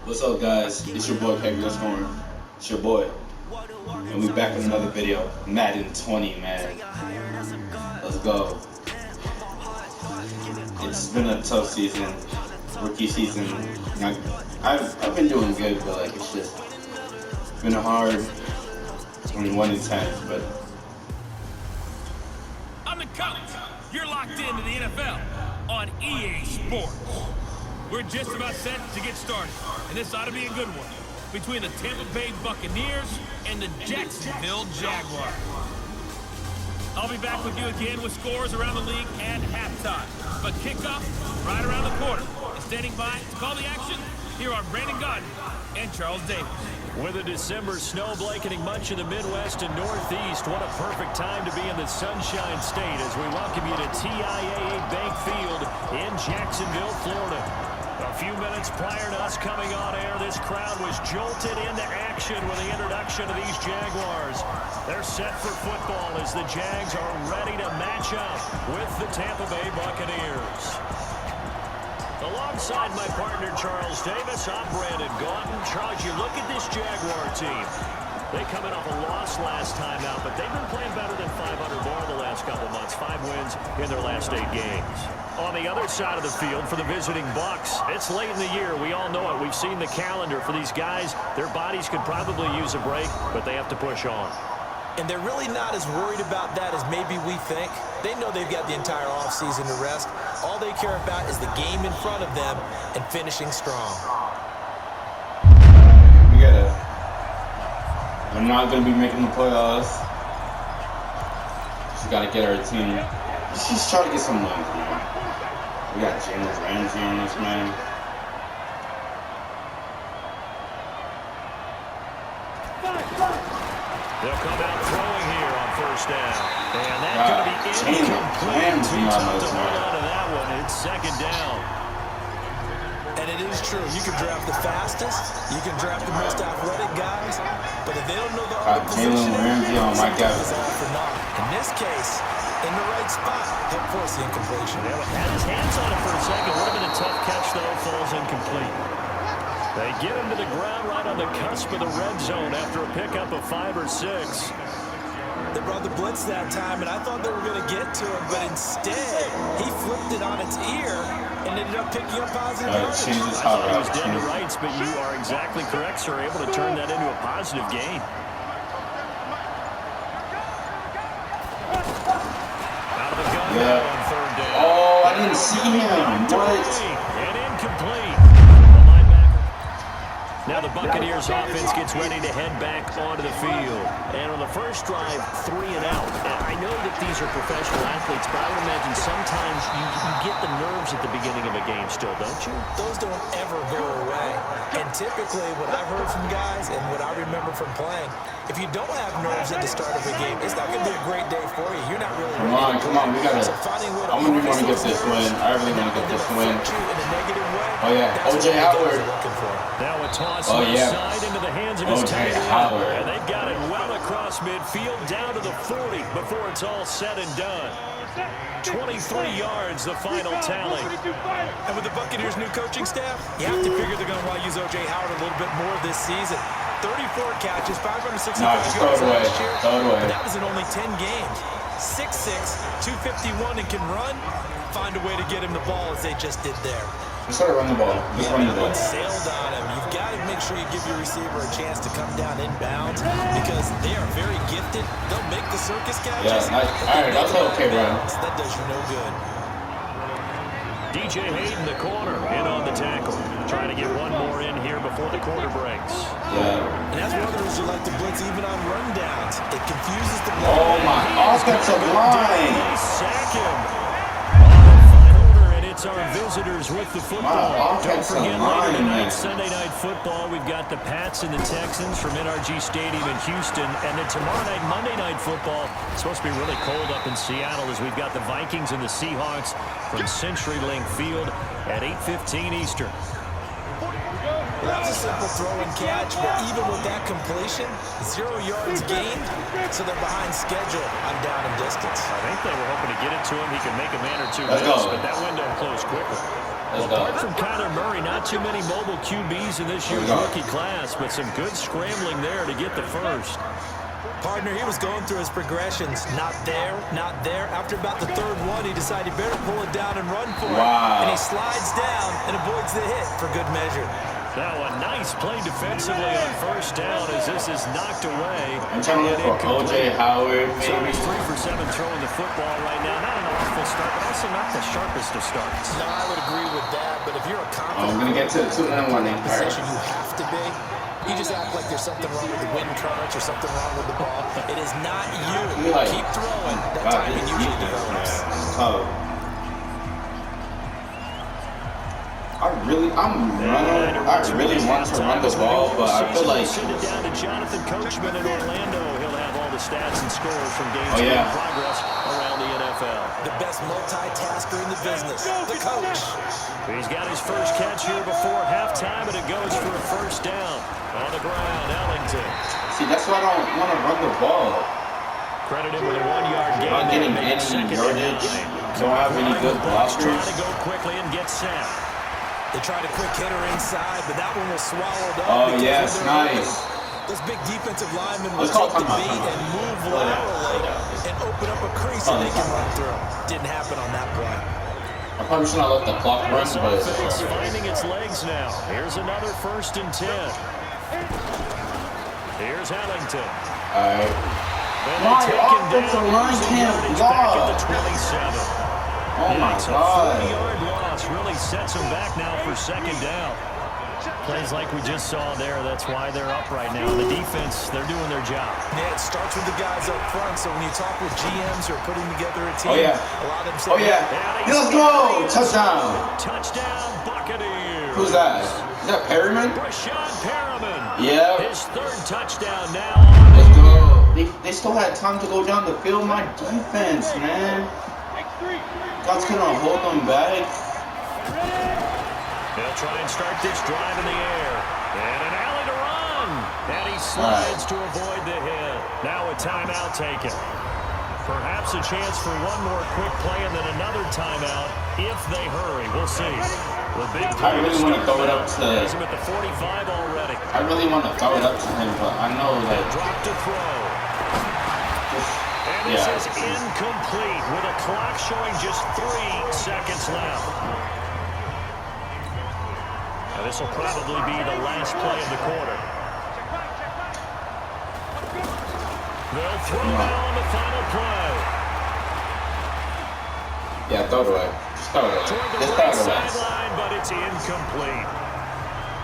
What's up, guys? It's your boy Kevin. It's your boy, and we back with another video. Madden 20, man. Let's go. It's been a tough season, rookie season. I've been doing good, but like it's just been hard. Only 1 in 10, but I'm the coach. You're locked into the NFL on EA Sports. We're just about set to get started, and this ought to be a good one between the Tampa Bay Buccaneers and the Jacksonville Jaguars. I'll be back with you again with scores around the league at halftime. But kickoff right around the corner. And standing by to call the action, here are Brandon Gordon and Charles Davis. With a December snow blanketing much of the Midwest and Northeast, what a perfect time to be in the Sunshine State as we welcome you to TIAA Bank Field in Jacksonville, Florida. A few minutes prior to us coming on air, this crowd was jolted into action with the introduction of these Jaguars. They're set for football as the Jags are ready to match up with the Tampa Bay Buccaneers. Alongside my partner, Charles Davis, I'm Brandon Gordon. Charles, you look at this Jaguar team. They coming off a loss last time out, but they've been playing better than 500 more the last couple months. 5 wins in their last 8 games. On the other side of the field for the visiting Bucs, it's late in the year. We all know it. We've seen the calendar for these guys. Their bodies could probably use a break, but they have to push on. And they're really not as worried about that as maybe we think. They know they've got the entire offseason to rest. All they care about is the game in front of them and finishing strong. We're not going to be making the playoffs. Just got to get our team. Just try to get some wins, man. We got Jalen Ramsey on this, man. They'll come out throwing here on first down. And that's going to be incomplete. Too tough to hold on to that one. It's second down. And it is true. You can draft the fastest. You can draft the most athletic guys. But if they don't know the art of positioning, in this case, in the right spot, he'll force the incompletion. Had his hands on it for a second. Would have been a tough catch, though. Falls incomplete. They get him to the ground right on the cusp of the red zone after a pickup of 5 or 6. They brought the blitz that time, and I thought they were going to get to him, but instead, he flipped it on its ear and ended up picking up positive yardage. He was dead to rights, but you are exactly correct, sir. Able to turn that into a positive gain. Out of the gun on third down. Oh, I didn't see him. What? And incomplete. Now the Buccaneers offense gets ready to head back onto the field. And on the first drive, 3 and out. I know that these are professional athletes, but I would imagine sometimes you get the nerves at the beginning of a game still, don't you? Those don't ever go away. And typically what I've heard from guys and what I remember from playing, if you don't have nerves at the start of a game, it's not going to be a great day for you. You're not really ready. Come on, we got to. I'm going to want to get this win. I really want to get this win. Oh, yeah. O.J. Howard. Now a toss inside into the hands of his tight end. And they've got it well across midfield down to the 40 before it's all said and done. 23 yards, the final tally. And with the Buccaneers' new coaching staff, you have to figure they're going to want to use O.J. Howard a little bit more this season. 34 catches, 565 yards last year. But that was in only 10 games. 6'6", 251, and can run. Find a way to get him the ball as they just did there. Just start running the ball. Just run the ball. Sailed on him. You've got to make sure you give your receiver a chance to come down inbounds because they are very gifted. They'll make the circus catches. Yeah, nice. All right, that's okay, bro. That does you no good. DJ Hayden, the corner, in on the tackle. Trying to get one more in here before the quarter breaks. Yeah. And that's one of the reasons you like to blitz even on rundowns. It confuses the play. Oh, my offensive line. They sack him. It's our visitors with the football. Don't forget later tonight, Sunday Night Football, we've got the Pats and the Texans from NRG Stadium in Houston. And then tomorrow night, Monday Night Football, it's supposed to be really cold up in Seattle as we've got the Vikings and the Seahawks from CenturyLink Field at 8:15 Eastern. Well, that was a simple throw and catch, but even with that completion, 0 yards gained, so they're behind schedule on down and distance. I think they were hoping to get it to him. He could make a man or two miss, but that window closed quickly. Let's Apart go. from Kyler Murray, not too many mobile QBs in this year's rookie class, but some good scrambling there to get the first. Partner, he was going through his progressions. Not there, not there. After about the third one, he decided he better pull it down and run for it. And he slides down and avoids the hit for good measure. Now a nice play defensively on first down as this is knocked away. I'm trying to look for O.J. Howard. So he's 3 for 7 throwing the football right now. Not an awful start, but also not the sharpest of starts. No, I would agree with that. But if you're a confident I'm going to get to the 2-1 position, you have to be. You just act like there's something wrong with the wind currents or something wrong with the ball. It is not you. Like, keep throwing. That timing usually develops. I really want to run the ball, but I feel like send it down to Jonathan Coachman in Orlando. He'll have all the stats and scores from games in progress around the NFL. The best multitasker in the business, the coach. He's got his first catch here before halftime, and it goes for a first down. On the ground, Ellington. See, that's why I don't want to run the ball. Credit him with a 1-yard gain. Not getting any yardage. Don't have any good blockers. Trying to go quickly and get sacked. They tried a quick hitter inside, but that one was swallowed up. Oh, yes, nice. Those big defensive linemen will take the beat and move laterally and open up a crease so they can run through. Didn't happen on that play. I probably should not let the clock run, but it's finding its legs now. Here's another 1st and 10. Here's Ellington. All right. My offensive line can't block. At the 27. Oh my God. A 40-yard loss really sets them back now for 2nd down. Plays like we just saw there, that's why they're up right now. The defense, they're doing their job. Yeah, it starts with the guys up front, so when you talk with GMs who are putting together a team, a lot of them say, let's go! Touchdown! Touchdown, Buccaneers! Who's that? Is that Perryman? Brashad Perriman. Yeah. His 3rd touchdown now. Let's go. They still had time to go down the field. My defense, man. God's gonna hold them back. They'll try and start this drive in the air. And an alley to run. And he slides to avoid the hit. Now a timeout taken. Perhaps a chance for one more quick play and then another timeout if they hurry. We'll see. The big I really want to throw it up to him at the 45 already. I really want to throw it up to him, but I know that drop to throw. And this is incomplete with a clock showing just 3 seconds left. Now this will probably be the last play of the quarter. They'll throw now on the final play. Yeah, throw it away. Just throw it away. Toward the right sideline, but it's incomplete.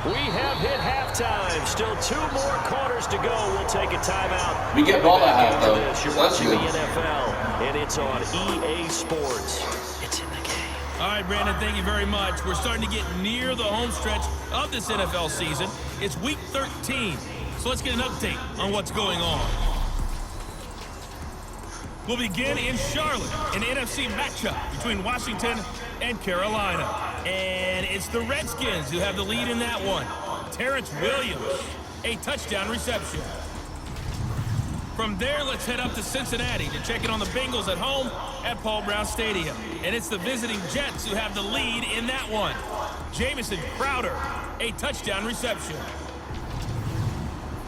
We have hit halftime. Still 2 more quarters to go. We'll take a timeout. We get ball at half, though. You're watching the NFL, and it's on EA Sports. It's in the game. All right, Brandon, thank you very much. We're starting to get near the home stretch of this NFL season. It's Week 13, so let's get an update on what's going on. We'll begin in Charlotte, an NFC matchup between Washington and Carolina. And it's the Redskins who have the lead in that one. Terrence Williams, a touchdown reception. From there, let's head up to Cincinnati to check in on the Bengals at home at Paul Brown Stadium. And it's the visiting Jets who have the lead in that one. Jamison Crowder, a touchdown reception.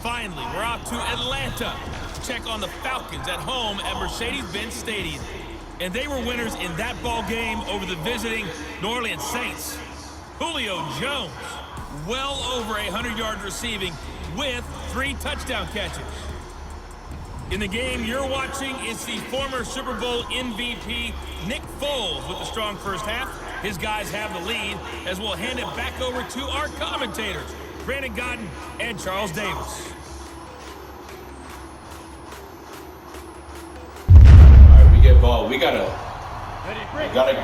Finally, we're out to Atlanta to check on the Falcons at home at Mercedes-Benz Stadium. And they were winners in that ball game over the visiting New Orleans Saints. Julio Jones, well over 100 yards receiving with 3 touchdown catches. In the game you're watching, it's the former Super Bowl MVP, Nick Foles, with a strong first half. His guys have the lead, as we'll hand it back over to our commentators, Brandon Godden and Charles Davis. Ball. We gotta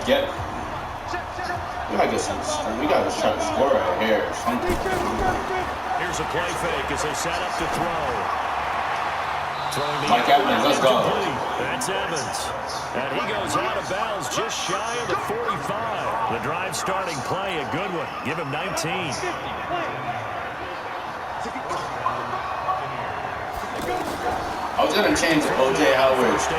get some. We gotta try to score right here. Here's a play fake as they set up to throw. Mike Evans, let's go. That's Evans, and he goes out of bounds just shy of the 45. The drive starting play, a good one. Give him 19. I was gonna change O.J. Howard's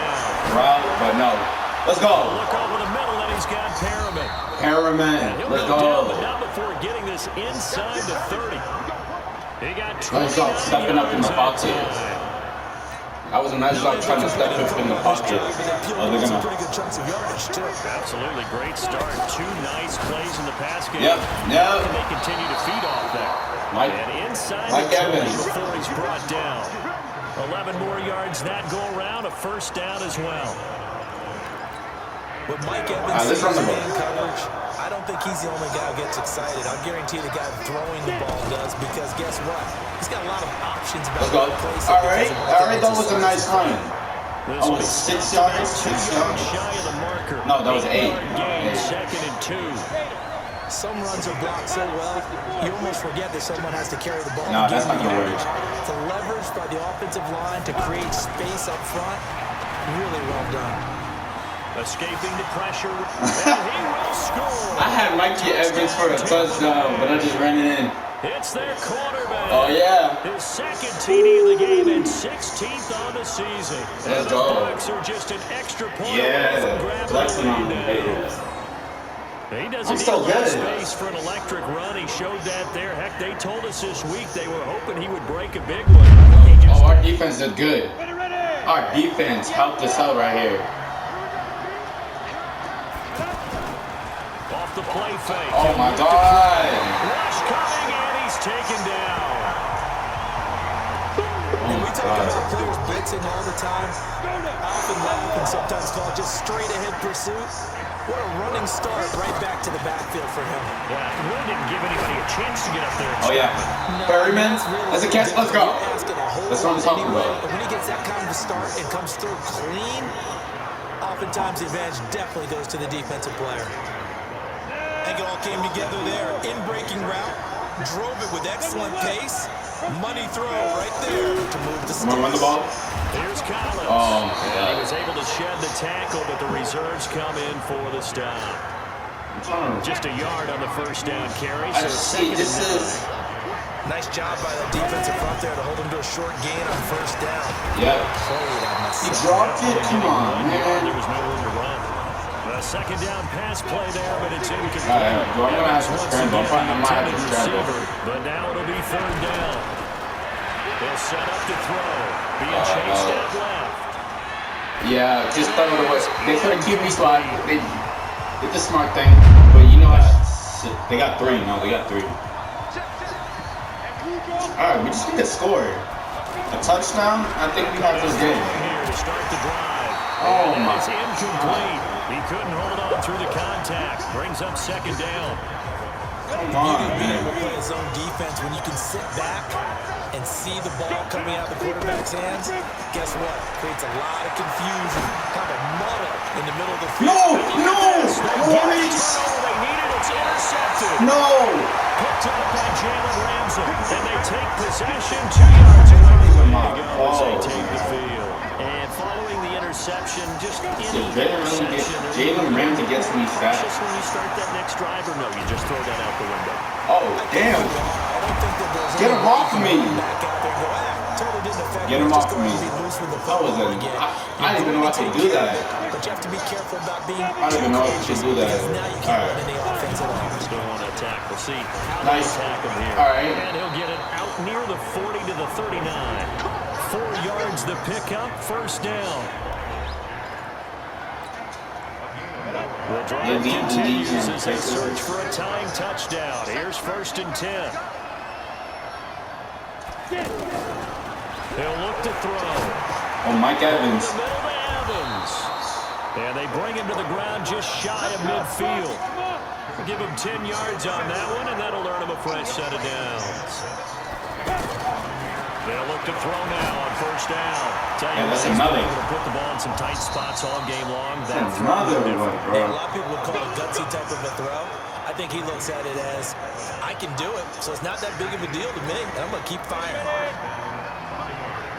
route, but no. Let's go. Look over the middle, and he's got Perriman. Perriman, He'll let's go down, go. but not before getting this inside the 30. He got 20 Nice job stepping up in the pocket. That was a nice job trying to step up in the pocket. Oh, they're gonna. Absolutely great start. 2 nice plays in the pass game. Yep. And they continue to feed off that. And inside the 20 before he's brought down. 11 more yards that go around. A first down as well. But Mike Evans this runs the ball. man coverage. I don't think he's the only guy who gets excited. I'll guarantee the guy throwing the ball does, because guess what? He's got a lot of options about Let's go. All right, that was a nice run. Oh, 6 yards, 6 yards. Shy of the marker. No, that was 8. Gain, 2nd and 2. Some runs are blocked so well, you almost forget that someone has to carry the ball. No, that's not gonna work. To leverage by the offensive line to create space up front, really well done. Escaping the pressure, and he will score. I had Mikey Evans for a touchdown, but I just ran it in. It's their quarterback. Oh, yeah. His 2nd TD of the game and 16th on the season. Let's The go. Bucs are just an extra point away Yeah, from grabbing flexing on the the lead now. Raiders. He doesn't I'm need so a lot of good. space for an electric run. He showed that there. Heck, they told us this week they were hoping he would break a big one. He just Oh, our defense did good. Our defense helped us out right here. off the play fake. Oh, my God. Rush coming, and he's taken down. Oh, my We talk about God. players blitzing all the time. I often laugh and sometimes call it just straight ahead pursuit. What a running start right back to the backfield for him. Yeah, he really didn't give anybody a chance to get up there. Oh, yeah. Perryman, that's a catch. Let's go. That's what I'm talking Anyway, about. and when he gets that kind of a start and comes through clean, oftentimes the advantage definitely goes to the defensive player. I think it all came together there. In-breaking route, drove it with excellent pace. Money throw right there to move the I'm gonna run the ball. Here's Collins. Oh, my And God. he was able to shed the tackle, but the reserves come in for the stop. I'm trying to. Just a yard on the first down carry. I So see. second This and is. Nice job by the defensive front there to hold him to a short gain on first down. Yep. Holy, that must He suck. dropped it. Come on, There man. was no room to run. A second down pass play there, but it's incomplete. All right, I'm gonna have to Once scramble. again, I might have to intended scramble. receiver, but now it'll be third down. They'll set up to throw. Being chased out left. Yeah, just throw it away. They put a QB slot. They did the smart thing, but you know what? They got 3. No, they got 3. All right, we just need to score. A touchdown. I think we have this game. Here to start the drive. Oh, And my it's incomplete. He couldn't hold on through the contact. Brings up second down. Come on, Being able to man. play his own defense when you can sit back and see the ball coming out of the quarterback's hands, guess what? Creates a lot of confusion, kind of a muddle in the middle of the field. No, Turnover wait. they needed. It's intercepted. No. Picked up by Jalen Ramsey. And they take possession 2 yards away. There my you go as they God. take the field. And following the interception, just any interception. Jalen Ramsey gets me fast. Just when you start that next drive, or no, you just throw that out the window. Oh, damn. I don't think that there's Get any him off me. back out there and go, totally didn't affect Get me. him Just off go ahead me. and be loose with the That was football a. again. I didn't even know I could do that. But you have to be careful about being I don't even know if you should do that. because now you can't All run right. any offense at all. Still on attack. We'll see how Nice. they attack him here. All right. And he'll get it out near the 40 to the 39. 4 yards the pickup, first down. The drive continues as they search for a tying touchdown. Here's first and 10. They'll look to throw. Oh, Mike Evans. In the middle to Evans. And they bring him to the ground just shy of midfield. Give him 10 yards on that one, and that'll earn him a fresh set of downs. They'll look to throw now on first down. Tell you Yeah, that's what, he's another. been able to put the ball in some tight spots all game long. That That's throw another is one, different. Yeah, a bro. lot of people would call it a gutsy type of a throw. I think he looks at it as, I can do it, so it's not that big of a deal to me, and I'm going to keep firing.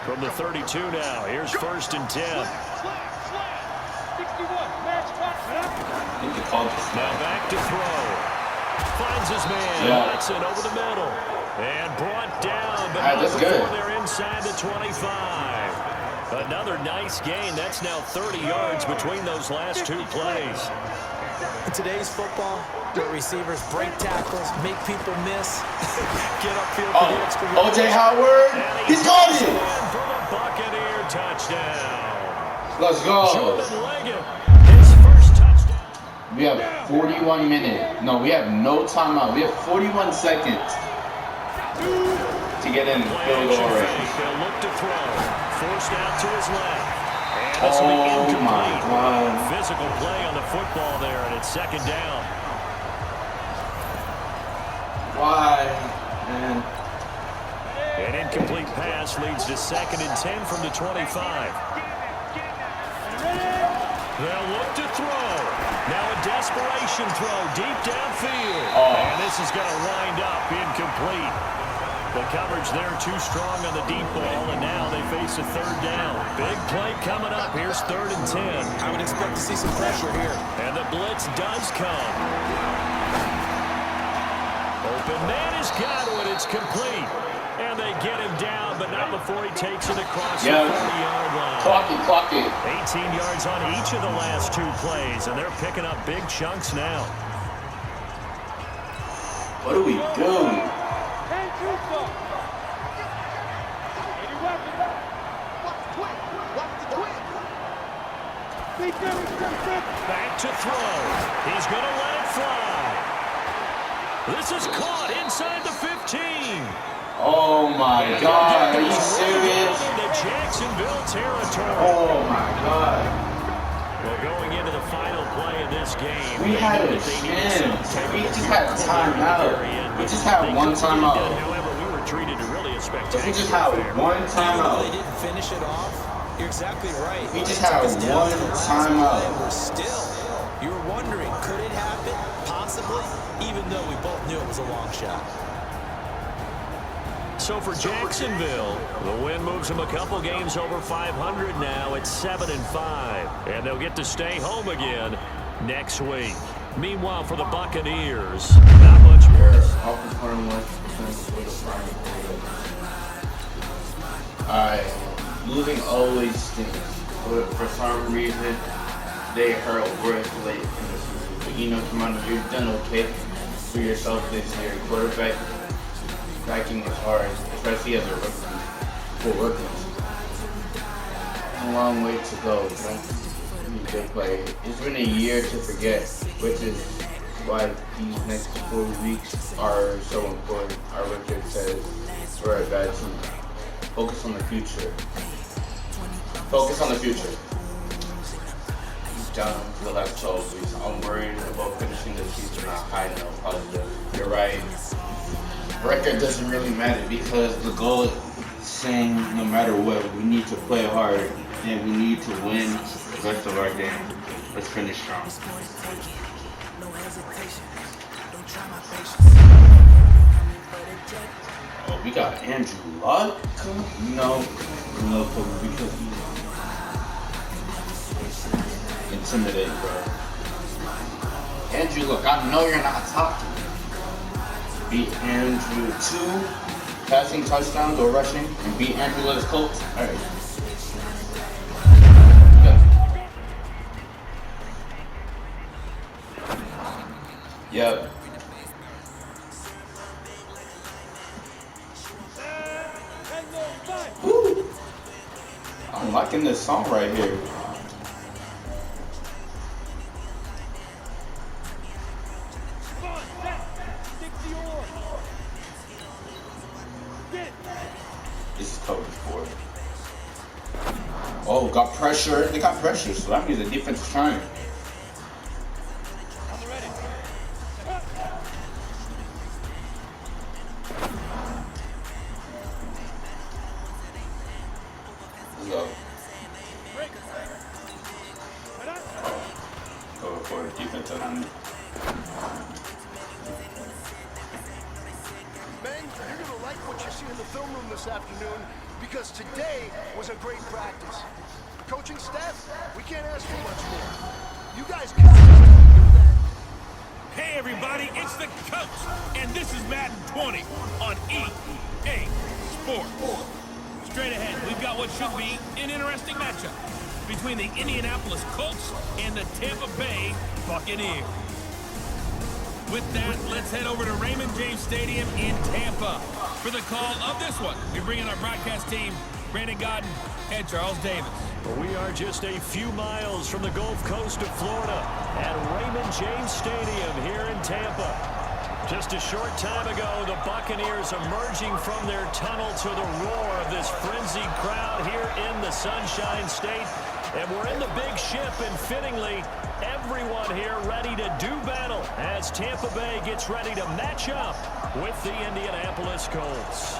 From the 32 now, here's first and 10. I think they called this Now now. back to throw. Finds his man, Yeah. Watson, over the middle. And brought down, but All right, not that's before good. they're inside the 25. Another nice gain. That's now 30 yards between those last 2 plays. In today's football, where receivers break tackles, make people miss, get upfield for the extra yard. O.J. Howard, he's got it! For the Buccaneer touchdown. Let's go. Jordan Leggett, his first touchdown. We have 41 minutes. No, we have no timeout. We have 41 seconds to get in field goal range. They'll look to throw. Forced out to his left. And this will be Oh my incomplete. God. Physical play on the football there, and it's second down. Why, man? An incomplete pass leads to 2nd and 10 from the 25. They'll look to throw. Now a desperation throw deep downfield. And this is going to wind up incomplete. The coverage there too strong on the deep ball, and now they face a 3rd down. Big play coming up. Here's 3rd and 10. I would expect to see some pressure here. And the blitz does come. Open man has got it. It's complete. And they get him down, but not before he takes it across the 40-yard line. Clock it. 18 yards on each of the last 2 plays, and they're picking up big chunks now. What do we do? Back to throw. He's going to let it fly. This is caught inside the 15. Oh my God, are you serious? The Jacksonville territory. Oh my God. Well, going into the final play of this game, We had a chance. We just had timeout. We just had one timeout. However, we were treated to really a spectacular. We just had one They timeout. didn't finish it off. You're exactly right. We just had one timeout. We're still. You were wondering, could it happen? Possibly, even though we both knew it was a long shot. So for Jacksonville, the win moves them a couple games over 500 now. It's 7-5, and they'll get to stay home again next week. Meanwhile, for the Buccaneers, not much more. Alright, losing always stinks. For some reason, they hurt worse late in the season. But you know, come on, you've done okay for yourself this year. Quarterback backing is hard, especially as a rookie. For rookies. A long way to go, right? Good play. It's been a year to forget, which is why these next 4 weeks are so important. Our record says we're a bad team. Focus on the future. Focus on the future. Down the last 12 weeks. I'm worried about finishing the season on a high note, positive. You're right. Record doesn't really matter because the goal is saying no matter what, we need to play hard and we need to win the rest of our game. Let's finish strong. Oh, we got Andrew Luck? No, because he's intimidating, bro. Andrew Luck, I know you're not talking. Beat Andrew 2 passing touchdowns or rushing, and beat Andrew Luck's Colts. All right. Yep. Woo. I'm liking this song right here. This is cover 4. Oh, got pressure. They got pressure, so that means the defense is trying. Let's go. Cover 4, defense on hand. You're going to like what you see in the film room this afternoon because today was a great practice. Coaching staff, we can't ask for much more. You guys can do that. Hey everybody, it's the coach, and this is Madden 20 on EA Sports. Straight ahead, we've got what should be an interesting matchup. between the Indianapolis Colts and the Tampa Bay Buccaneers. With that, let's head over to Raymond James Stadium in Tampa for the call of this one. We bring in our broadcast team, Brandon Godden and Charles Davis. We are just a few miles from the Gulf Coast of Florida at Raymond James Stadium here in Tampa. Just a short time ago, the Buccaneers emerging from their tunnel to the roar of this frenzied crowd here in the Sunshine State. And we're in the big ship, and fittingly, everyone here ready to do battle as Tampa Bay gets ready to match up with the Indianapolis Colts.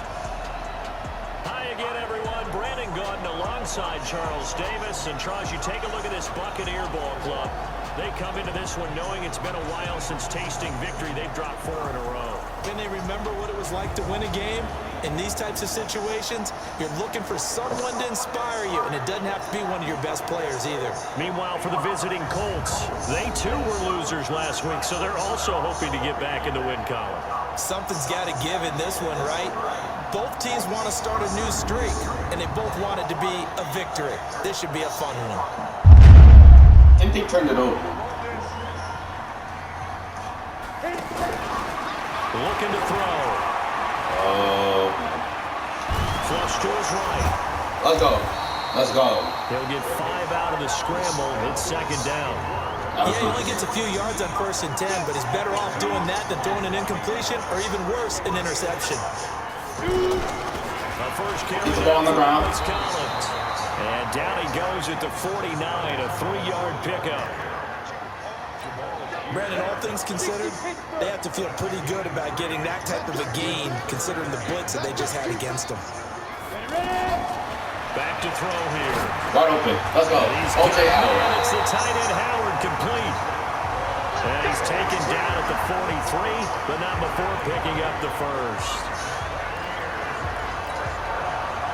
Hi again, everyone. Brandon Godden alongside Charles Davis. And Charles, you take a look at this Buccaneer ball club. They come into this one knowing it's been a while since tasting victory. They've dropped 4 in a row. Can they remember what it was like to win a game? In these types of situations, you're looking for someone to inspire you, and it doesn't have to be one of your best players either. Meanwhile, for the visiting Colts, they too were losers last week, so they're also hoping to get back in the win column. Something's got to give in this one, right? Both teams want to start a new streak, and they both want it to be a victory. This should be a fun one. I think they turned it over. Looking to throw. Flush to his right. Let's go. Let's go. He'll get 5 out of the scramble. It's second down. Yeah, he only gets a few yards on 1st and 10, but he's better off doing that than throwing an incompletion, or even worse, an interception. The first carry Keep the ball on the ground. Collins. And down he goes at the 49, a 3-yard pickup. Brandon, all things considered, they have to feel pretty good about getting that type of a gain, considering the blitz that they just had against them. Back to throw here. Wide open. Let's go. O.J. Howard. It's the tight end Howard complete. And he's taken down at the 43, but not before picking up the first.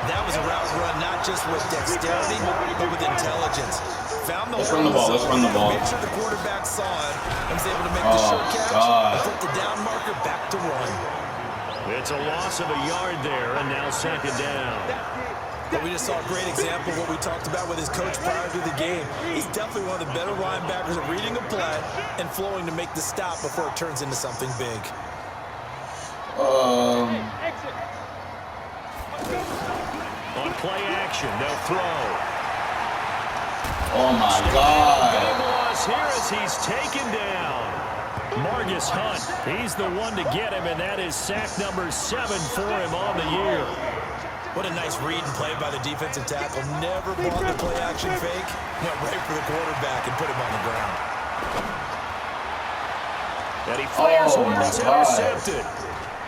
That was a route run not just with dexterity, but with intelligence. Found the Let's run the ball. Let's run the ball. Made sure the quarterback saw it and was able to make the short catch and put the down marker back to 1. It's a loss of a yard there, and now second down. But we just saw a great example of what we talked about with his coach prior to the game. He's definitely one of the better linebackers at reading a play and flowing to make the stop before it turns into something big. On play action, they'll throw. Oh my God. Big loss here as he's taken down. Margus Hunt, he's the one to get him, and that is sack number 7 for him on the year. What a nice read and play by the defensive tackle. Never bought the play action fake. Went right for the quarterback and put him on the ground. And he fires one that's intercepted.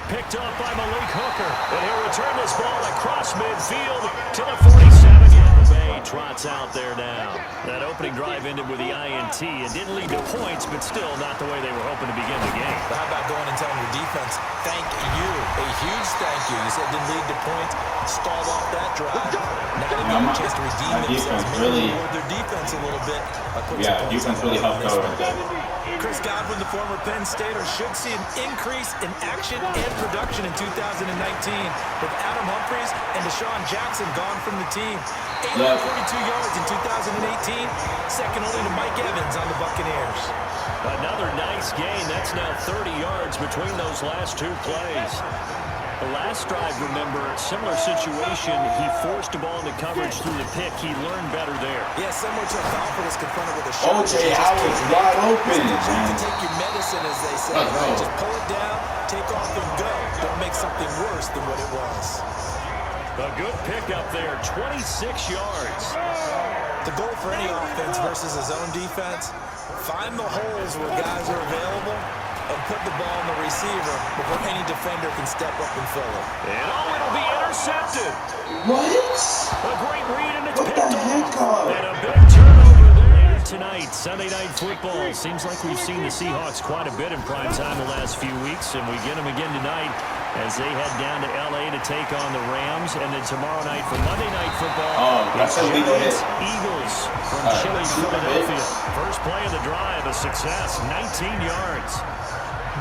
Picked up by Malik Hooker. And he'll return this ball across midfield to the 47. Bay trots out there now. That opening drive ended with the INT. It didn't lead to points, but still not the way they were hoping to begin the game. But how about going and telling your defense, thank you. A huge thank you. You said it didn't lead to points. Stalled off that drive. Now they've got a chance to redeem themselves. Maybe reward their defense a little bit. Defense really helped out. Chris Godwin, the former Penn Stater, should see an increase in action and production in 2019 with Adam Humphries and Deshaun Jackson gone from the team. 842 yards in 2018, second only to Mike Evans on the Buccaneers. Another nice gain. That's now 30 yards between those last 2 plays. The last drive, remember, similar situation. He forced a ball into coverage through the pick. He learned better there. Yeah, similar to a golfer that's confronted with a shot. O.J. Howard's wide open. You have to take your medicine, as they say. Right? Just pull it down, take off, and go. Don't make something worse than what it was. A good pickup there, 26 yards. The goal for any offense versus his own defense, find the holes where guys are available and put the ball on the receiver before any defender can step up and fill it. And it'll be intercepted. What? A great read, and it's What picked the heck? off. And a big turnover there tonight. Sunday Night Football. Seems like we've seen the Seahawks quite a bit in prime time the last few weeks, and we get them again tonight as they head down to L.A. to take on the Rams, and then tomorrow night for Monday Night Football, that's a legal hit. Eagles from Chile, Philadelphia. First play of the drive, a success, 19 yards.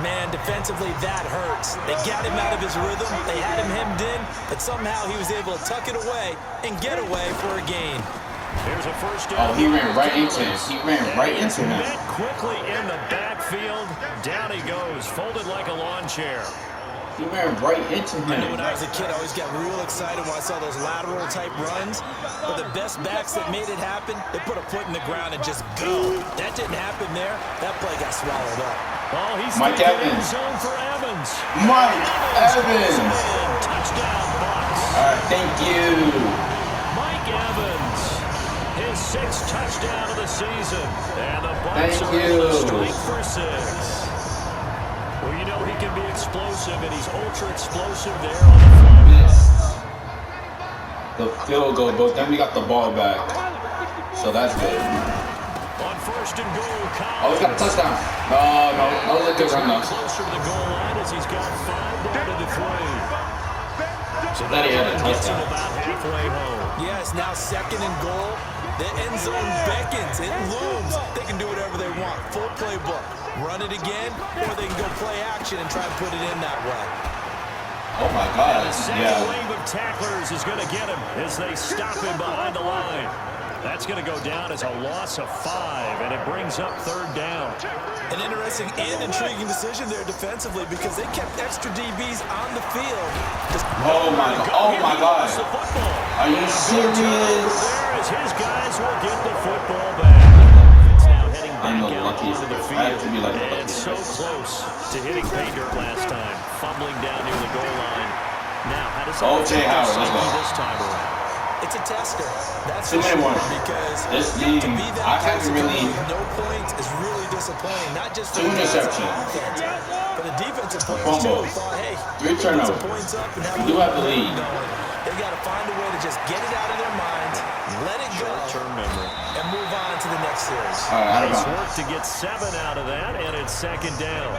Man, defensively, that hurts. They got him out of his rhythm. They had him hemmed in, but somehow he was able to tuck it away and get away for a gain. Here's a first down. Oh, he ran right into him. He ran right into him. Met quickly in the backfield. Down he goes, folded like a lawn chair. He ran right into him. I know when I was a kid, I always got real excited when I saw those lateral type runs. But the best backs that made it happen, they put a foot in the ground and just go. That didn't happen there. That play got swallowed up. Oh, he's Mike Evans. Zone for Evans. Mike Evans. Touchdown, Bucks. All right, thank you. Mike Evans, his 6th touchdown of the season, and the Bucks are able to strike for 6. Well, you know he can be explosive, and he's ultra explosive there on the front. The field goal, but then we got the ball back, so that's good. On 1st and goal, Oh, we got a touchdown. No, that was a good run though. Closer to the goal line as he's got 5 down to the 3. So That he had a gets him touchdown. about halfway home. Yes, now 2nd and goal. The end zone beckons. It looms. They can do whatever they want. Full playbook. Run it again, or they can go play action and try and put it in that way. Oh my God. The second wave of tacklers is going to get him as they stop him behind the line. That's going to go down as a loss of 5, and it brings up 3rd down. An interesting and intriguing decision there defensively because they kept extra DBs on the field. Oh my God. The football. Are you serious? There as his guys will get the football back. It's now heading back out onto the field. And so close to hitting pay dirt last time. Fumbling down near the goal line. Now, how does O.J. Howard, let's go. this time around? It's a tester. That's Too for many sure, ones. because This team, to be I that close haven't really. with no points is really disappointing. Not just for 2 the interceptions. offense, but the defensive players Fumbles. too. Thought, hey, 3 put some turnovers. points up and have We a do have the lead lead. going. They got to find a way to just get it out of their minds, let it go, Short-term memory. and move on to the next series. All right, out of Nice bounds. work to get 7 out of that, and it's 2nd down.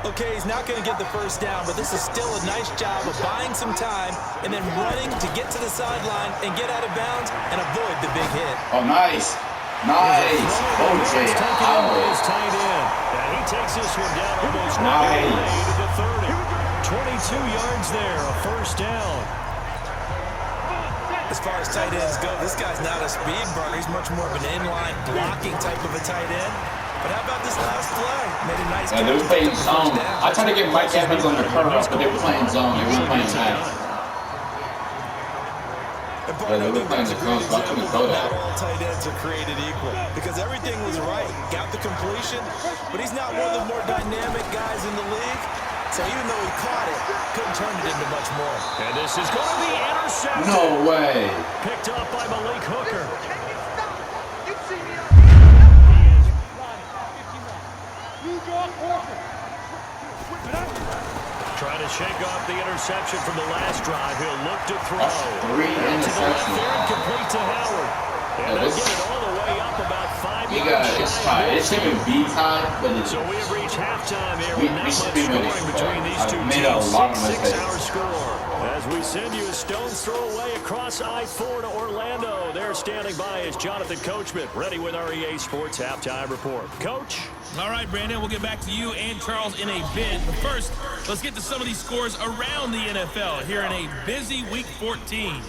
Okay, he's not going to get the first down, but this is still a nice job of buying some time and then running to get to the sideline and get out of bounds and avoid the big hit. Oh, nice. Nice. O.J. Howard. His tight end. And he takes this one down almost Nice. midway to the 30. 22 yards there, a 1st down. As far as tight ends go, this guy's not a speed burner. He's much more of an inline blocking type of a tight end. But how about this last play? Made a nice Yeah, they were playing zone. I tried to get Mike Evans on the curve, but they were playing zone. They weren't playing pass. Yeah, they were playing the curve, so I couldn't throw that. Not all tight ends are created equal because everything was right. Got the completion, but he's not one of the more dynamic guys in the league. So even though he caught it, couldn't turn it into much more. And this is going to be intercepted. No way. Picked up by Malik Hooker. Trying to shake off the interception from the last drive. He'll look to throw. That's 3 To the left interceptions. there and complete to Howard. And Yeah, they'll this- get it all the way up about 5 You yards got it's shy tied. of It shouldn't be tied, but it's. So we have reached halftime here We with not much should be winning, scoring but between these I've two made a teams. lot of 6-6 mistakes. our score. As we send you a stone's throw away across I-4 to Orlando. There standing by is Jonathan Coachman, ready with our EA Sports Halftime Report. Coach? All right, Brandon, we'll get back to you and Charles in a bit. But first, let's get to some of these scores around the NFL here in a busy Week 14.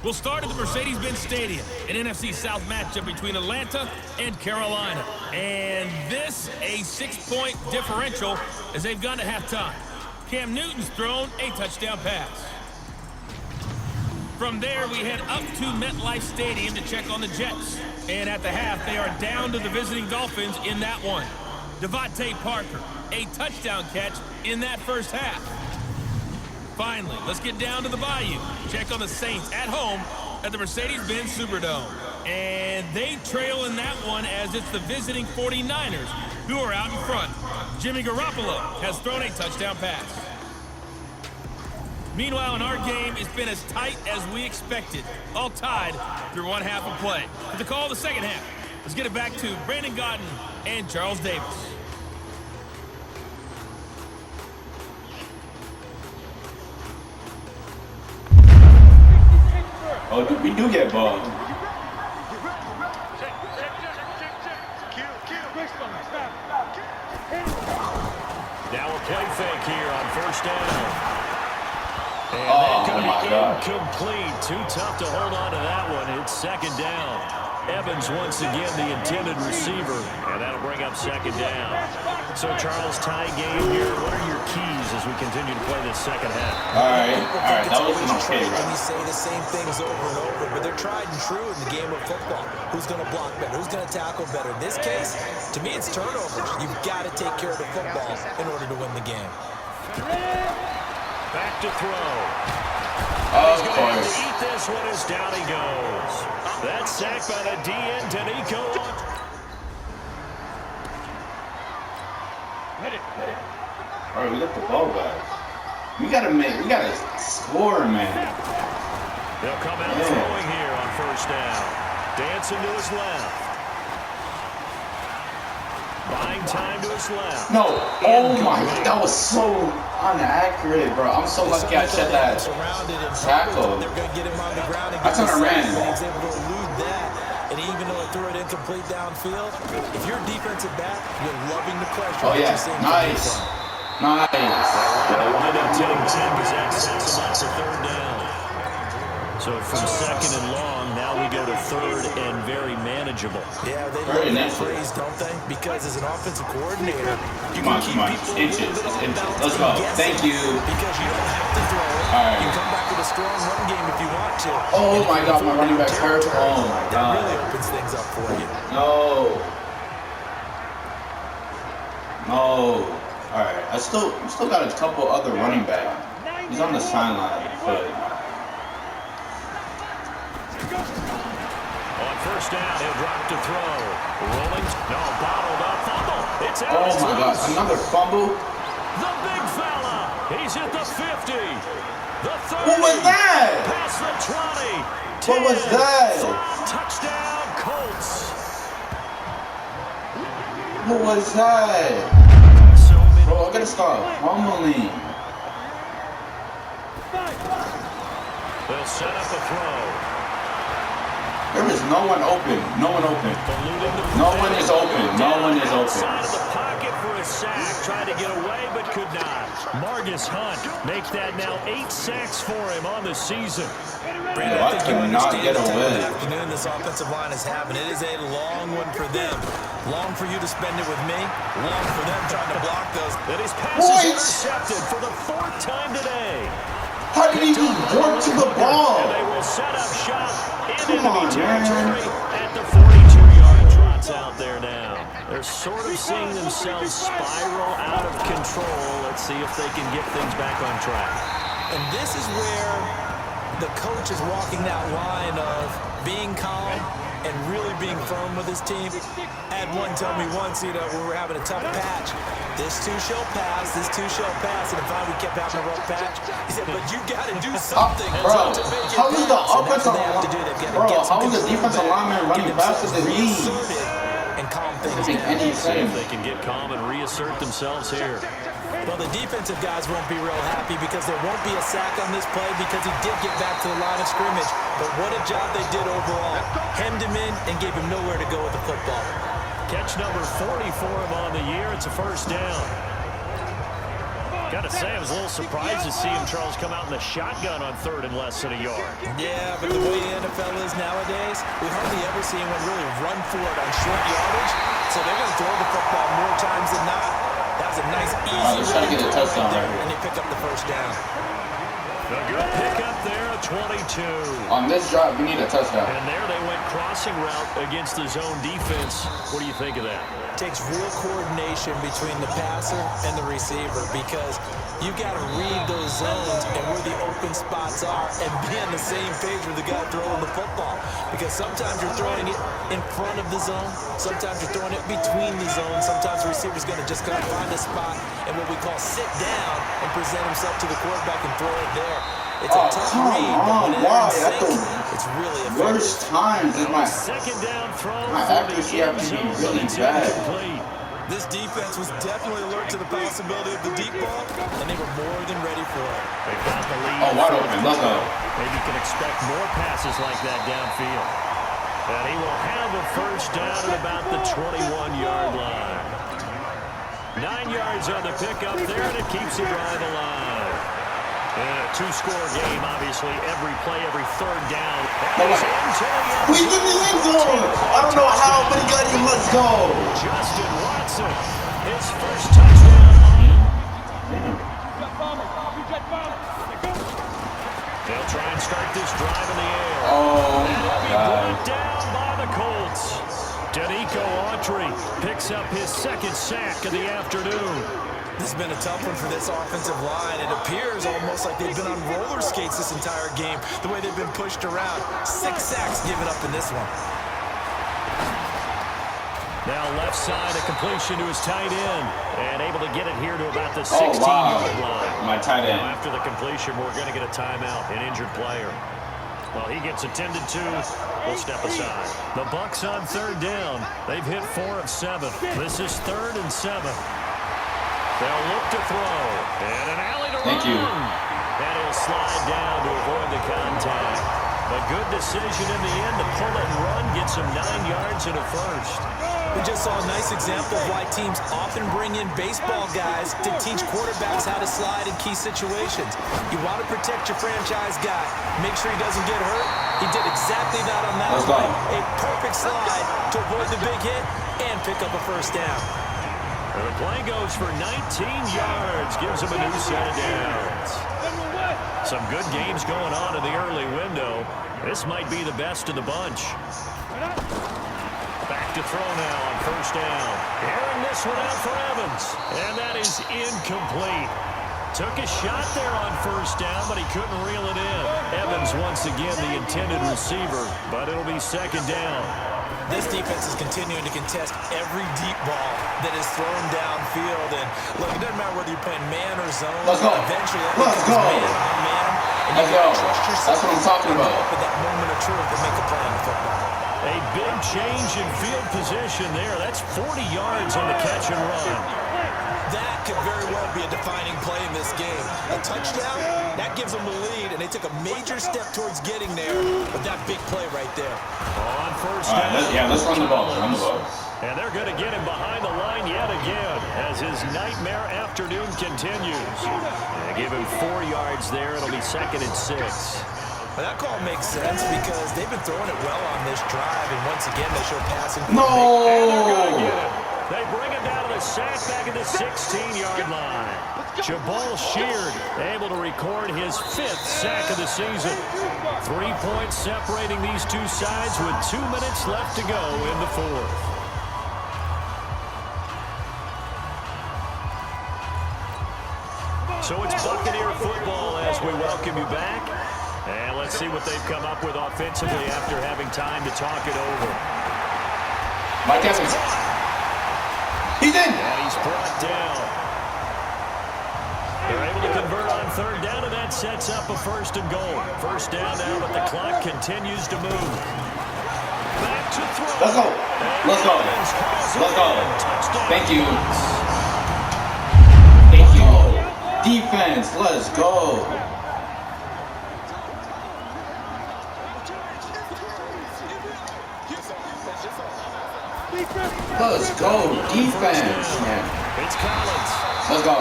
We'll start at the Mercedes-Benz Stadium, an NFC South matchup between Atlanta and Carolina. And this, a 6-point differential as they've gone to halftime. Cam Newton's thrown a touchdown pass. From there, we head up to MetLife Stadium to check on the Jets. And at the half, they are down to the visiting Dolphins in that one. Devontae Parker, a touchdown catch in that first half. Finally, let's get down to the Bayou. Check on the Saints at home at the Mercedes-Benz Superdome. And they trail in that one as it's the visiting 49ers who are out in front. Jimmy Garoppolo has thrown a touchdown pass. Meanwhile, in our game, it's been as tight as we expected. All tied through one half of play. But to call the second half, let's get it back to Brandon Gaudin and Charles Davis. Oh, we do get bugged. Now a play fake here on 1st down. And Oh, that could my be God. incomplete. Too tough to hold on to that one. It's 2nd down. Evans once again the intended receiver, and that'll bring up second down. So, Charles, tie game here. What are your keys as we continue to play this second half? All right, that was an okay And run. you say the same things over and over, but they're tried and true in the game of football. Who's going to block better? Who's going to tackle better? In this case, to me, it's turnovers. You've got to take care of the football in order to win the game. Back to throw. Of He's going to have course. to eat this one as down he goes. That's sacked by the DN, Danico. All right, we got the ball back. We gotta score, man. They'll come out throwing here on first down. Dancing to his left. Buying time to his left. No, oh my, that was so inaccurate, bro. I'm so lucky I said that tackle. They're going to get him on the ground and That's get on a the ran. sack, but he's able to elude that. And even though it threw it incomplete downfield, if you're a defensive back, you're loving the pressure. Oh that yeah, you're seeing from nice, defense. nice. They wanted to take 10 because that sets them up for third down. So from second and long, now we go to third and very manageable. Yeah, they Very love that nice. phrase, don't they? Because as an offensive coordinator, you Come on, can keep come on. people Inches, a little bit inches. off balance Let's and go. guessing Thank you. Because you don't have to throw it. All right. You can come back with a strong run game if you want to. Oh And if my you God, throw my it running in back hurt. territory, Oh my that really God. opens things up for you. No. No. All right, I still got a couple other running back. He's on the sideline, but. On first down, he'll drop to throw. Rolling. No, bottled up. Fumble. It's out. Oh my God, another fumble. The big fella. He's at the 50. The 30. Who was that? Past the 20. What was 10. that? Touchdown, Colts. Who was that? So many. Bro, I gotta stop fumbling. They'll set up a throw. There is no one open. No one open. Eluding the No one is open. No one is outside of open. the pocket for a sack. Tried to get away, but could not. Margus Hunt makes that now 8 sacks for him on the season. Brandon, I I think you cannot understand get the type away. of afternoon this offensive line is having. It is a long one for them. Long for you to spend it with me. Long for them trying to block those. That his pass is What? intercepted for the 4th time today. How did he just work to the ball? And they will set up shop in Come enemy on, territory man. at the 42-yard trots out there now. They're sort of seeing themselves spiral out of control. Let's see if they can get things back on track. And this is where the coach is walking that line of being calm and really being firm with his team. I had one tell me once, we were having a tough patch. This too shall pass, this too shall pass. And if we kept having a rough patch, he said, but you got to do something. Bro, to make it how is the pass. And that's offensive what they have to do. They've got to bro? get some How is the control defensive back, lineman running get faster themselves than me? reasserted, and calm things Doesn't down. make any See if sense. they can get calm and reassert themselves here. Well, the defensive guys won't be real happy because there won't be a sack on this play because he did get back to the line of scrimmage. But what a job they did overall. Hemmed him in and gave him nowhere to go with the football. Catch number 40 for him on the year. It's a first down. Got to say, I was a little surprised to see him, Charles, come out in the shotgun on 3rd and less than a yard. Yeah, but the way the NFL is nowadays, we hardly ever see anyone really run for it on short yardage. So they're going to throw the football more times than not. That was a nice, easy they're trying to get a touchdown there, right here. and they pick up the first down. A good pickup there, a 22. On this drive, we need a touchdown. And there they went crossing route against the zone defense. What do you think of that? Takes real coordination between the passer and the receiver because you got to read those zones and where the open spots are and be on the same page with the guy throwing the football. Because sometimes you're throwing it in front of the zone, sometimes you're throwing it between the zones, sometimes the receiver's going to just kind of find a spot and what we call sit down and present himself to the quarterback and throw it there. It's a tough come read, but on, when why? it's That's in the sync, it's really effective. Worst times is my Second down throw. my for the accuracy end has to be zone, really but it's bad. incomplete. This defense was definitely alert to the possibility of the deep ball, and they were more than ready for it. They've got the lead. Oh, wide open. Let's go. Maybe you can expect more passes like that downfield. And he will have a first down at about the 21-yard line. 9 yards on the pickup there, and it keeps the drive alive. Two-score game, obviously. Every play, every third down. He's in the end zone. I don't know how, but he got him. Let's go. Justin Watson, his first touchdown. They'll try and start this drive in the air. Oh, and my he'll be God. brought down by the Colts. Danico Autry picks up his second sack of the afternoon. This has been a tough one for this offensive line. It appears almost like they've been on roller skates this entire game, the way they've been pushed around. 6 sacks given up in this one. Now left side, a completion to his tight end. And able to get it here to about the 16-yard line. My tight end. Now after the completion, we're going to get a timeout, an injured player. Well, he gets attended to. We'll step aside. The Bucs on third down. They've hit 4 of 7. This is 3rd and 7. They'll look to throw. And an alley to run. Thank you. And he'll slide down to avoid the contact. A good decision in the end to pull it and run. Gets him 9 yards and a first. We just saw a nice example of why teams often bring in baseball guys to teach quarterbacks how to slide in key situations. You want to protect your franchise guy. Make sure he doesn't get hurt. He did exactly that on that play. A perfect slide to avoid the big hit and pick up a first down. And the play goes for 19 yards. Gives him a new set of downs. Some good games going on in the early window. This might be the best of the bunch. Back to throw now on first down. Airing this one out for Evans. And that is incomplete. Took a shot there on first down, but he couldn't reel it in. Evans once again the intended receiver, but it'll be second down. This defense is continuing to contest every deep ball that is thrown downfield. And look, it doesn't matter whether you're playing man or zone. Let's go. Eventually, Let's go. man on man. And you Let's go. trust yourself. That's what I'm talking about. At that moment of truth to make a play on the football. A big change in field position there. That's 40 yards on the catch and run. That could very well be a defining play in this game. A touchdown, that gives them the lead, and they took a major step towards getting there with that big play right there. On first down. Let's run the ball. Run the ball. And they're going to get him behind the line yet again as his nightmare afternoon continues. They give him 4 yards there. It'll be 2nd and 6. Well, that call makes sense because they've been throwing it well on this drive, and once again they show passing. No! They bring him down to the sack back at the 16-yard line. Jabal Sheard able to record his 5th sack of the season. 3 points separating these two sides with 2 minutes left to go in the 4th. So it's Buccaneer football as we welcome you back. And let's see what they've come up with offensively after having time to talk it over. Mike Evans. He's in. And he's brought down. They're able to convert on third down, and that sets up a 1st and goal. First down now, but the clock continues to move. Back to throw. Let's go. Let's go. Let's go. Thank you. Thank you. Defense. Let's go. Let's go, defense, man. It's Collins. Let's go.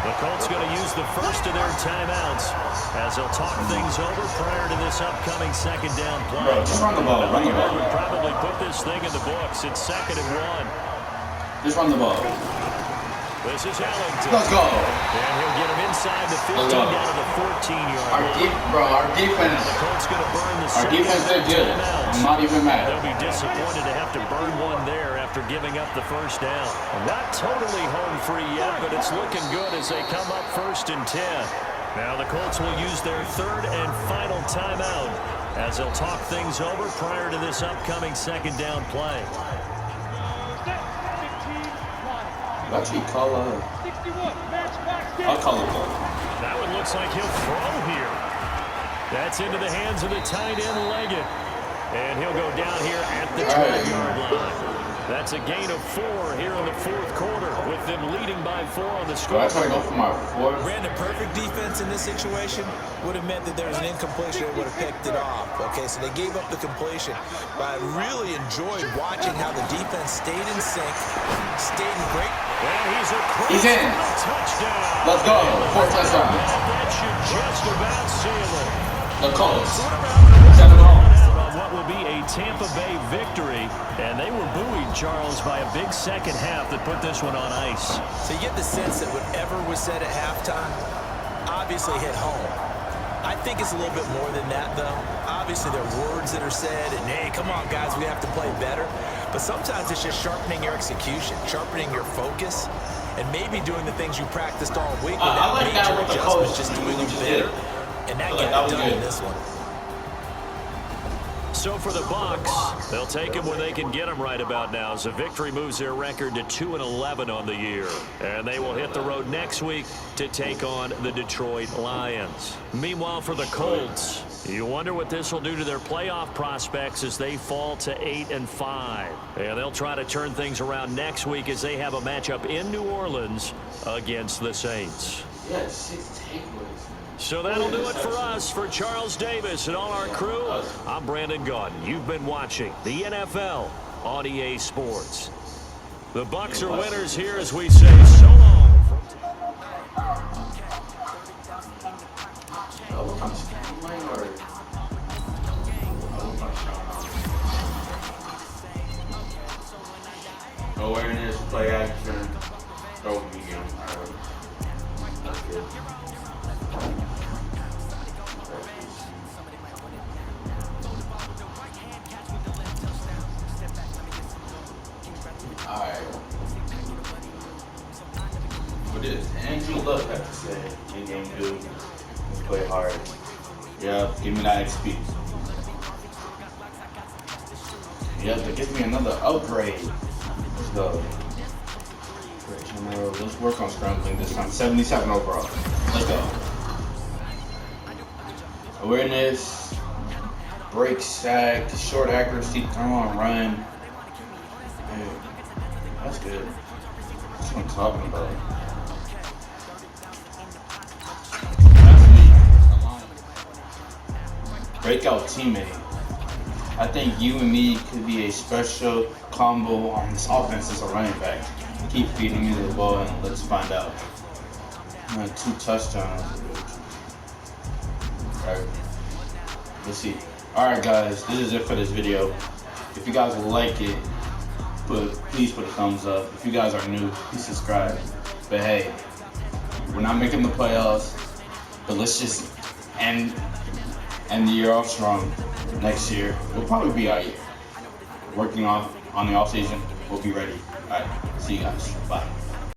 The Colts going to use the first of their timeouts as they'll talk things over prior to this upcoming 2nd down play. Bro, just run the ball, run the ball. Would probably put this thing in the books. It's 2nd and 1. Just run the ball. This is Ellington. Let's go. And he'll get him inside the 15 down to the 14-yard line. Our defense. The Colts going to burn the Our defense did good. I'm not even mad. They'll be disappointed to have to burn one there after giving up the first down. Not totally home free yet, but it's looking good as they come up 1st and 10. Now the Colts will use their 3rd and final timeout as they'll talk things over prior to this upcoming 2nd down play. Actually, I'll call it. That one looks like he'll throw here. That's into the hands of the tight end Leggett. And he'll go down here at the 12-yard line. That's a gain of 4 here in the 4th quarter with them leading by 4 on the score. I try to go for my 4th. Brandon, perfect defense in this situation would have meant that there was an incompletion that would have picked it off. Okay, so they gave up the completion. But I really enjoyed watching how the defense stayed in sync, stayed in great. And he's in. touchdown. Let's go. 4 touchdowns. that should just about seal it. The Colts. On what will be a Tampa Bay victory, and they were buoyed, Charles, by a big second half that put this one on ice. So you get the sense that whatever was said at halftime obviously hit home. I think it's a little bit more than that, though. Obviously, there are words that are said, and hey, come on, guys, we have to play better. But sometimes it's just sharpening your execution, sharpening your focus, and maybe doing the things you practiced all week without major adjustments, just doing them better. And that got done in this one. So for the Bucs, they'll take them when they can get them right about now, as a victory moves their record to 2-11 on the year. And they will hit the road next week to take on the Detroit Lions. Meanwhile, for the Colts, you wonder what this will do to their playoff prospects as they fall to 8-5. And they'll try to turn things around next week as they have a matchup in New Orleans against the Saints. Yeah, 6 takeaways. So that'll do it for us. For Charles Davis and all our crew, I'm Brandon Gaudin. You've been watching the NFL on EA Sports. The Bucs are winners here as we say so long. Awareness, play action, throw medium. That's good. Alright. What does Andrew Luck have to say in game 2? Play hard. Yeah, give me that XP. Yeah, that gives me another upgrade. Let's go. Let's work on scrambling this time. 77 overall. Let's go. Awareness, break, sack, short accuracy, turn on, run. Hey, that's good. That's what I'm talking about. Breakout teammate. I think you and me could be a special combo on this offense as a running back. Keep feeding me the ball and let's find out. 2 touchdowns. Alright. Let's see. Alright guys, this is it for this video. If you guys like it, please put a thumbs up. If you guys are new, please subscribe. But hey, we're not making the playoffs, but let's just end the year off strong. Next year will probably be our year. Working on the off season, we'll be ready. Alright, see you guys. Bye.